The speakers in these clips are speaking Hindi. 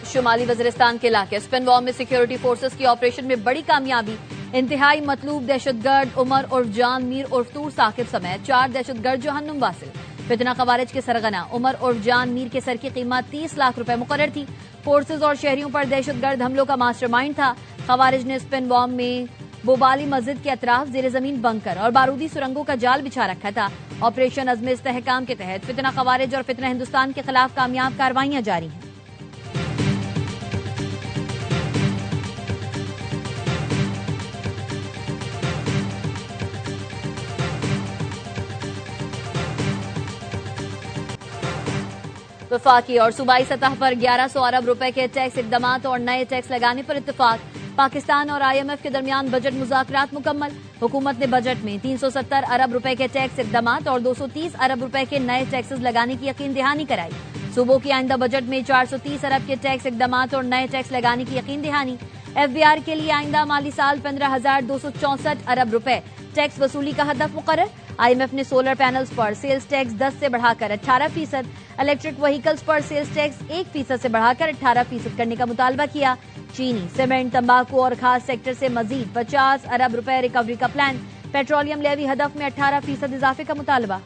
शुमाली वजीरिस्तान के इलाके स्पिनवॉर्म में सिक्योरिटी फोर्सेस की ऑपरेशन में बड़ी कामयाबी। इंतहाई मतलूब दहशतगर्द उमर उर्फ जान मीर उर्फ तूर साकिब समेत 4 दहशतगर्द जहन्नुम वासिल। फितना खवारिज के सरगना उमर उर्फ जान मीर के सर की कीमत 30 लाख रुपए मुकर्रर थी। फोर्सेज और शहरियों पर दहशतगर्द हमलों का मास्टरमाइंड था। खवारिज ने स्पिनवॉर्म में बोबाली मस्जिद के अतराफ जेर जमीन बंकर और बारूदी सुरंगों का जाल बिछा रखा था। ऑपरेशन अज़्म इस्तेहकाम के तहत फितना खवारिज और फितना हिंदुस्तान के खिलाफ कामयाब कार्रवाइयां जारी हैं। वफाकी और सूबाई सतह पर 1100 अरब रुपए के टैक्स इकदामात और नए टैक्स लगाने पर इत्तेफाक। पाकिस्तान और IMF के दरमियान बजट मुज़ाकरात मुकम्मल। हुकूमत ने बजट में 370 अरब रुपए के टैक्स इकदामात और 230 अरब रुपए के नए टैक्सेस लगाने की यकीन दहानी कराई। सूबों की आइंदा बजट में 430 अरब के टैक्स इकदामात और नए टैक्स लगाने की यकीन दहानी। FBR के लिए आइंदा माली साल 15,264 अरब रुपए टैक्स वसूली का हदफ मुकर्रर। IMF ने सोलर पैनल्स पर सेल्स टैक्स 10 से बढ़ाकर 18%, इलेक्ट्रिक व्हीकल्स पर सेल्स टैक्स 1% से बढ़ाकर 18% करने का मुतालबा किया। चीनी, सीमेंट, तंबाकू और खास सेक्टर से मजीद 50 अरब रुपए रिकवरी का प्लान। पेट्रोलियम लेवी हदफ में 18% इजाफे का मुतालबा।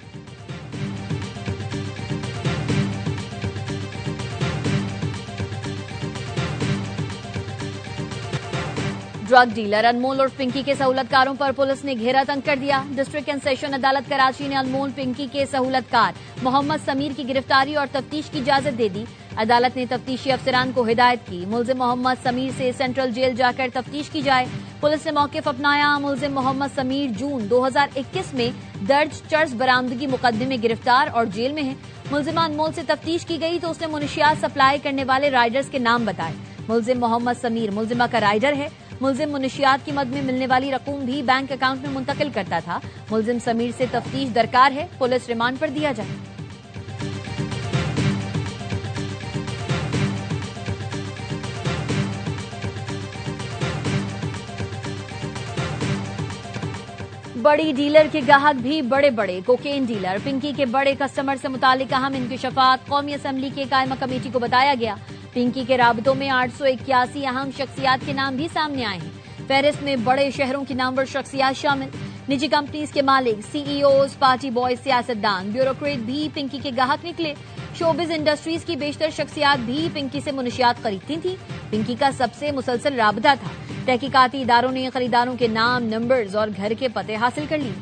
ड्रग डीलर अनमोल और पिंकी के सहूलतकारों पर पुलिस ने घेरा तंग कर दिया। डिस्ट्रिक्ट एंड सेशन अदालत कराची ने अनमोल पिंकी के सहूलतकार मोहम्मद समीर की गिरफ्तारी और तफ्तीश की इजाजत दे दी। अदालत ने तफ्तीशी अफसरान को हिदायत की मुलजिम मोहम्मद समीर से सेंट्रल जेल जाकर तफ्तीश की जाए। पुलिस ने मौक़िफ़ अपनाया। मुलजिम मोहम्मद समीर जून 2021 में दर्ज चर्स बरामदगी मुकदमे में गिरफ्तार और जेल में है। मुलजिमा अनमोल से तफ्तीश की गई तो उसने मुनशियात सप्लाई करने वाले राइडर्स के नाम बताए। मुलजिम मोहम्मद समीर मुलजिमा का राइडर है। मुलजिम मुनशियात की मद में मिलने वाली रकूम भी बैंक अकाउंट में मुंतकिल करता था। मुलजिम समीर से तफ्तीश दरकार है। पुलिस रिमांड पर दिया जाए। बड़ी डीलर के ग्राहक भी बड़े बड़े। कोकेन डीलर पिंकी के बड़े कस्टमर से मुतालिक अहम इंकशाफात कौमी असम्बली के कायमा कमेटी को बताया गया। पिंकी के राबतों में 881 अहम शख्सियात के नाम भी सामने आए हैं। फहरिस्त में बड़े शहरों की नामवर शख्सियात शामिल। निजी कंपनीज के मालिक, CEOs, पार्टी बॉय, सियासतदान, ब्यूरोक्रेट भी पिंकी के ग्राहक निकले। शोबिज इंडस्ट्रीज की बेशतर शख्सियात भी पिंकी से मुनशियात खरीदती थी। पिंकी का सबसे मुसलसल राबता था। तहकीकाती इदारों ने खरीदारों के नाम, नंबर्स और घर के पते हासिल कर लिए।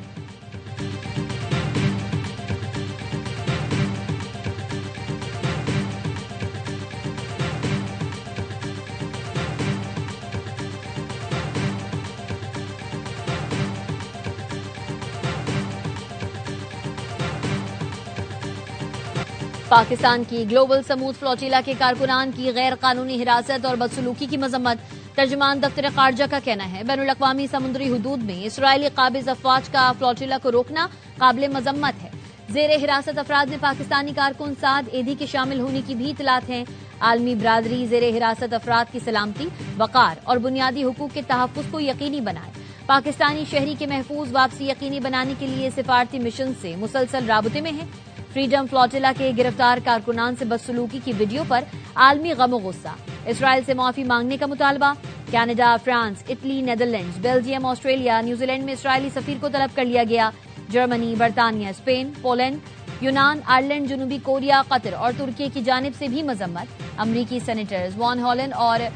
पाकिस्तान की ग्लोबल समूद फ्लोटिला के कारकुनान की गैर कानूनी हिरासत और बदसलूकी की मजम्मत। तर्जुमान दफ्तर खारजा का कहना है बैनुल-अक़वामी समुद्री हुदूद में इसराइली काबिज अफवाज का फ्लोटिला को रोकना काबिल मजम्मत है। जेर हिरासत अफराद में पाकिस्तानी कारकुन साद एदी के शामिल होने की भी इतलात हैं। आलमी बरादरी जेर हिरासत अफराद की सलामती, वकार और बुनियादी हुकूक के तहफ़्फ़ुज़ को यकीनी बनाए। पाकिस्तानी शहरी के महफूज वापसी यकीनी बनाने के लिए सिफारती मिशन से मुसलसल राबते में है। फ्रीडम फ्लोटिला के गिरफ्तार कारकुनान से बदसलूकी की वीडियो पर आलमी गम और गुस्सा। इसराइल से माफी मांगने का मुतालबा। Canada, France, Italy, Netherlands, Belgium, Australia, New Zealand में इसराइली सफीर को तलब कर लिया गया। जर्मनी, बरतानिया, स्पेन, पोलैंड, यूनान, आयरलैंड, जनूबी कोरिया, कतर और तुर्की की जानिब से भी मजम्मत। अमरीकी सेनेटर्स वॉन हॉलन और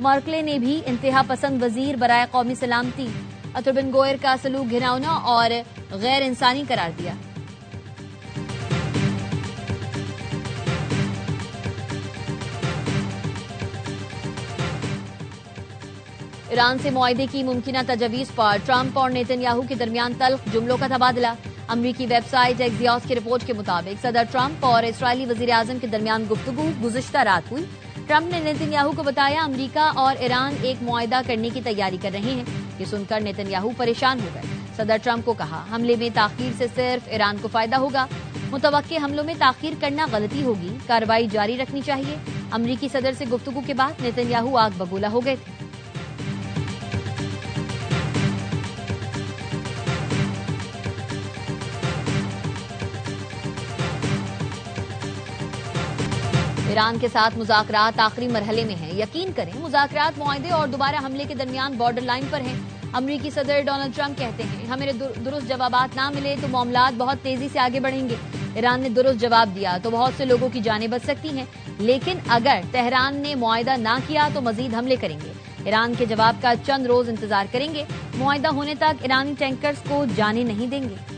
मर्कले ने भी इंतहा पसंद वजीर बराए कौमी सलामती अतुर्बिन गोयर का सलूक घिनौना और गैर इंसानी करार दिया। ईरान से मुआहदे की मुमकिना तजवीज़ पर ट्रंप और नेतन्याहू के दरमियान तल्ख जुमलों का तबादला। अमरीकी वेबसाइट एक्सियोस की रिपोर्ट के मुताबिक सदर ट्रंप और इसराइली वजीर आजम के दरमियान गुफ्तगू गुज़िश्ता रात हुई। ट्रंप ने नेतन्याहू को बताया अमरीका और ईरान एक मुआहदा करने की तैयारी कर रहे हैं। ये सुनकर नेतन्याहू परेशान हो गए। सदर ट्रंप को कहा हमले में ताखीर से सिर्फ ईरान को फायदा होगा। मुतवक्के हमलों में ताखीर करना गलती होगी। कार्रवाई जारी रखनी चाहिए। अमरीकी सदर से गुफ्तगू के बाद नेतन्याहू आग बबूला हो गए थे। ईरान के साथ मुज़ाकरात आखिरी मरहले में हैं। यकीन करें, मुज़ाकरात मुआहदे और दोबारा हमले के दरमियान बॉर्डर लाइन पर हैं। अमरीकी सदर डोनाल्ड ट्रंप कहते हैं, हमें दुरुस्त जवाबात ना मिले तो मामलात बहुत तेजी से आगे बढ़ेंगे। ईरान ने दुरुस्त जवाब दिया तो बहुत से लोगों की जानें बच सकती हैं, लेकिन अगर तेहरान ने मुआहदा ना किया तो मजीद हमले करेंगे। ईरान के जवाब का चंद रोज इंतजार करेंगे। मुआहदा होने तक ईरानी टैंकर्स को जाने नहीं देंगे।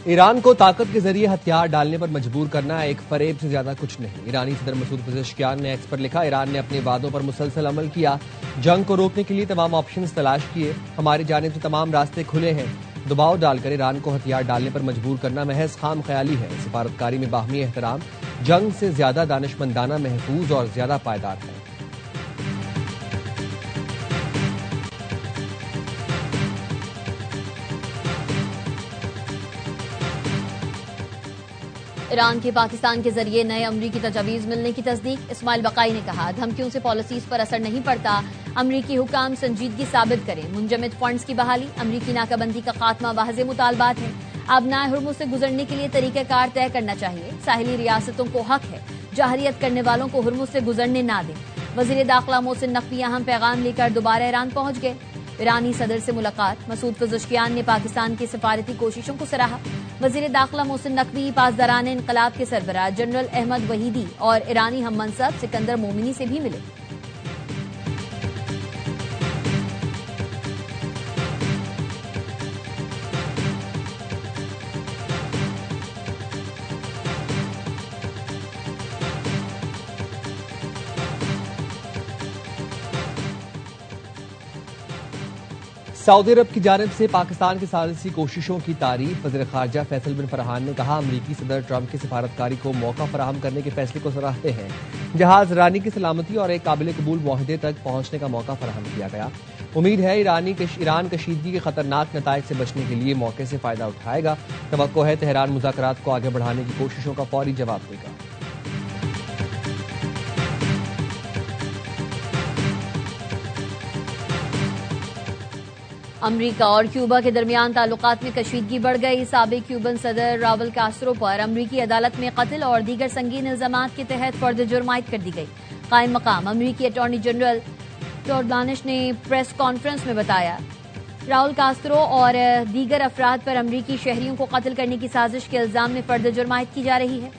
ईरान को ताकत के जरिए हथियार डालने पर मजबूर करना एक फरेब से ज्यादा कुछ नहीं। ईरानी सदर मसूद पजेश्कियान ने एक्स पर लिखा, ईरान ने अपने वादों पर मुसलसल अमल किया, जंग को रोकने के लिए तमाम ऑप्शंस तलाश किए, हमारी जानिब से तमाम रास्ते खुले हैं। दबाव डालकर ईरान को हथियार डालने पर मजबूर करना महज खाम ख्याली है। सिफारतकारी में बाहमी एहतराम जंग से ज्यादा दानिशमंदाना, महफूज और ज्यादा पायदार है। ईरान के पाकिस्तान के जरिए नए अमरीकी तजावीज मिलने की तस्दीक। इस्माइल बकाई ने कहा, धमकियों से पॉलिसीज पर असर नहीं पड़ता, अमरीकी हुकाम संजीदगी साबित करें। मुंजमद फंड्स की बहाली, अमरीकी नाकाबंदी का खात्मा वाज़ेह मुतालबात है। आबनाए हुर्मुज़ से गुजरने के लिए तरीक़ाकार तय करना चाहिए। साहिली रियासतों को हक है जाहरियत करने वालों को हुर्मुज़ से गुजरने ना दें। वज़ीर दाखिला मोहसिन नकवी अहम पैगाम लेकर दोबारा ईरान पहुंच गए। ईरानी सदर से मुलाकात। मसूद पजेश्कियान ने पाकिस्तान की सिफारती कोशिशों को सराहा। वज़ीर दाखिला मोहसिन नकवी पासदारान इनकलाब के सरबराह जनरल अहमद वहीदी और ईरानी हम मनसब सिकंदर मोमिनी से भी मिले। सऊदी अरब की जानिब से पाकिस्तान की सालिसी कोशिशों की तारीफ। वज़ीर खारजा फैसल बिन फरहान ने कहा, अमरीकी सदर ट्रंप की सिफारतकारी को मौका फराहम करने के फैसले को सराहते हैं। जहाज रानी की सलामती और एक काबिल कबूल मुआहदे तक पहुंचने का मौका फराहम किया गया। उम्मीद है ईरान कशीदगी के खतरनाक नताइज से बचने के लिए मौके से फायदा उठाएगा। तवक्को है तेहरान मुज़ाकरात को आगे बढ़ाने की कोशिशों का फौरी जवाब देगा। अमरीका और क्यूबा के दरमियान ताल्लुकात में कशीदगी बढ़ गई। साबिक क्यूबन सदर राउल कास्ट्रो पर अमरीकी अदालत में कत्ल और दीगर संगीन इल्जामात के तहत फर्द जुर्म आयद कर दी गई। कायम मकाम अमरीकी अटॉर्नी जनरल टॉड ब्लानिश ने प्रेस कॉन्फ्रेंस में बताया, राउल कास्ट्रो और दीगर अफराद पर अमरीकी शहरियों को कत्ल करने की साजिश के इल्जाम में फर्द जुर्म आयद की जा रही है।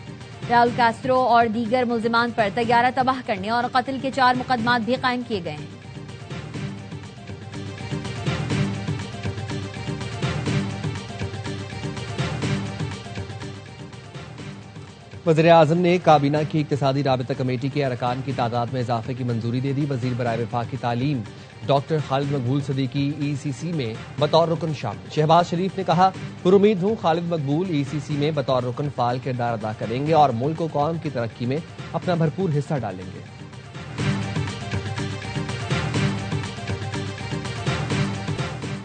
राउल कास्ट्रो और दीगर मुल्जिमान पर तैयारा तबाह करने और कत्ल के 4 मुकदमात भी कायम किए गए हैं। वज़ीर आज़म ने काबीना की इक्तिसादी राबिता कमेटी के अरकान की तादाद में इजाफे की मंजूरी दे दी। वज़ीर बराए वफाकी तालीम डॉक्टर खालिद मकबूल सदीकी ECC में बतौर रुकन शामिल। शहबाज शरीफ ने कहा, पुरुमीद हूँ खालिद मकबूल ECC में बतौर रुकन फाल किरदार अदा करेंगे और मुल्क व कौम की तरक्की में अपना भरपूर हिस्सा डालेंगे।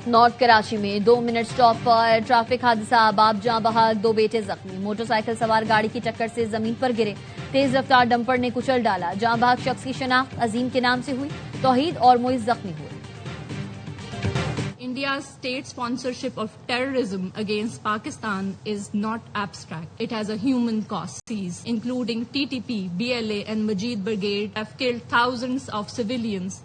नॉर्थ कराची में 2 मिनट स्टॉप पर ट्रैफिक हादसा, बाप जां बहक, 2 बेटे जख्मी। मोटरसाइकिल सवार गाड़ी की टक्कर से जमीन पर गिरे। तेज रफ्तार डंपर ने कुचल डाला। जां बहक शख्स की शनाख्त अजीम के नाम से हुई। तौहीद और मोइज जख्मी हुए। India's state sponsorship of terrorism against Pakistan is not abstract. It has a human cost. Including TTP, BLA and Majid Brigade have killed thousands of civilians.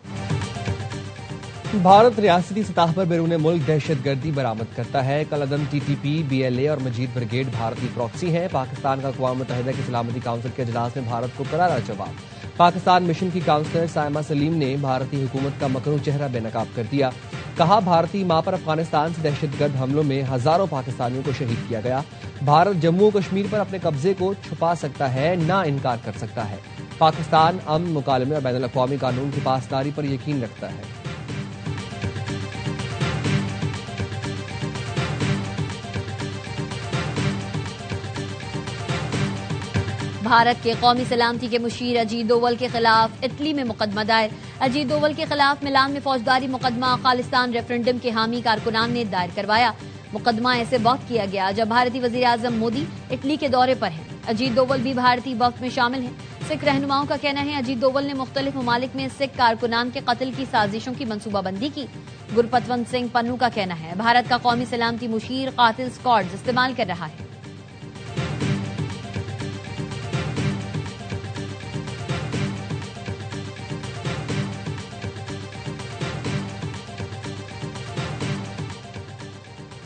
Bharat रियासती सतह पर बैरून मुल्क दहशतगर्दी बरामद करता है। कलअदम TTP, BLA और मजीद ब्रिगेड भारतीय प्रॉक्सी हैं। पाकिस्तान का अक़वाम मुत्तहिदा की सलामती काउंसिल के इजलास में भारत को करारा जवाब। पाकिस्तान मिशन की काउंसलर साइमा सलीम ने भारतीय हुकूमत का मकरू चेहरा बेनकाब कर दिया। कहा, भारतीय मां पर अफगानिस्तान से दहशतगर्द हमलों में हजारों पाकिस्तानियों को शहीद किया गया। भारत जम्मू और कश्मीर पर अपने कब्जे को छुपा सकता है, ना इनकार कर सकता है। पाकिस्तान अमन, मुकालमे और बैनुल अक़वामी कानून की पासदारी पर यकीन रखता है। भारत के कौमी सलामती के मुशीर अजीत डोवल के खिलाफ इटली में मुकदमा दायर। अजीत डोवल के खिलाफ मिलान में फौजदारी मुकदमा खालिस्तान रेफरेंडम के हामी कारकुनान ने दायर करवाया। मुकदमा ऐसे वक्त किया गया जब भारतीय वजीर आजम मोदी इटली के दौरे पर हैं। अजीत डोवल भी भारतीय वफ्द में शामिल हैं। सिख रहनुमाओं का कहना है अजीत डोवल ने मुख्तलिफ ममालिक में सिख कारकुनान के कत्ल की साजिशों की मंसूबाबंदी की। गुरपतवंत सिंह पन्नू का कहना है भारत का कौमी सलामती मुशीर कातिल स्क्वाड्स इस्तेमाल कर रहा है।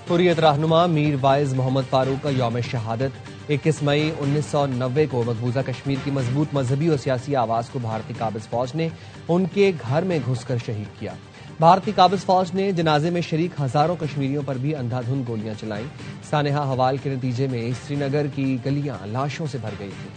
हुर्रियत रहनुमा मीर वाइज मोहम्मद फारूक का यौम शहादत 21 मई 1990 को मकबूजा कश्मीर की मजबूत मजहबी और सियासी आवाज को भारतीय काबिज फौज ने उनके घर में घुसकर शहीद किया। भारतीय काबिज फौज ने जनाजे में शरीक हजारों कश्मीरियों पर भी अंधाधुंध गोलियां चलाईं। सानेहा हवाल के नतीजे में श्रीनगर की गलियां लाशों से भर गई थी।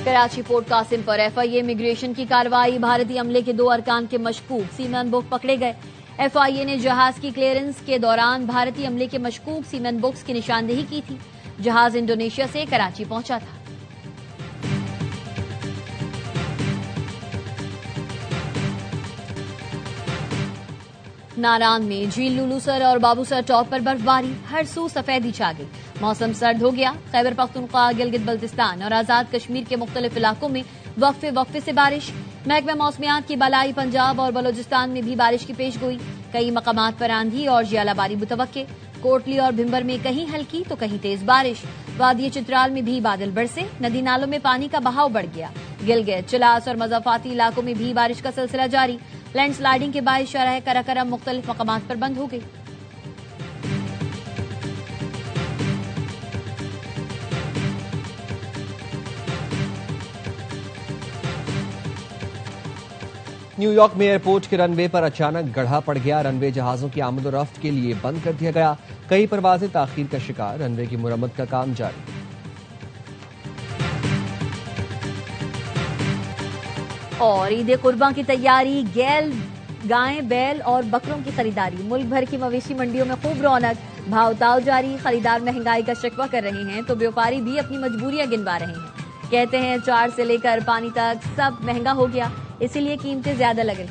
कराची पोर्ट कासिम पर एफआईए इमिग्रेशन की कार्रवाई। भारतीय अमले के 2 अरकान के मशकूक सीमैन बुक पकड़े गए। एफआईए ने जहाज की क्लियरेंस के दौरान भारतीय अमले के मशकूक सीमैन बुक्स की निशानदेही की थी। जहाज इंडोनेशिया से कराची पहुंचा था। नारान में झील लुलूसर और बाबूसर टॉप पर बर्फबारी, हर सू सफेदी छा गई। मौसम सर्द हो गया। खैबर पख्तूनख्वा, गिलगित बल्तिस्तान और आजाद कश्मीर के मुख्तलिफ इलाकों में वक्फे से बारिश। महकमा मौसमियात की बलाई पंजाब और बलोचिस्तान में भी बारिश की पेशगोई। कई मकामात पर आंधी और जियालाबारी मुतवक्के। कोटली और भिम्बर में कहीं हल्की तो कहीं तेज बारिश। वादी चित्राल में भी बादल बरसे। नदी नालों में पानी का बहाव बढ़ गया। गिलगित, चिलास और मजाफाती इलाकों में भी बारिश का सिलसिला जारी। लैंडस्लाइडिंग के बायस शरह कराकरम मुख्तलिफ मकामात पर बंद हो गई। न्यूयॉर्क में एयरपोर्ट के रनवे पर अचानक गड्ढा पड़ गया। रनवे जहाजों की आमद और रफ्त के लिए बंद कर दिया गया। कई परवाजें ताखीर का शिकार। रनवे की मुरम्मत का काम जारी। और ईद कुर्बान की तैयारी, गायें, बैल और बकरों की खरीदारी। मुल्क भर की मवेशी मंडियों में खूब रौनक। भाव ताव जारी। खरीदार महंगाई का शिकवा कर रहे हैं तो व्यापारी भी अपनी मजबूरियां गिनवा रहे हैं। कहते हैं चार से लेकर पानी तक सब महंगा हो गया, इसीलिए कीमतें ज्यादा लग रही।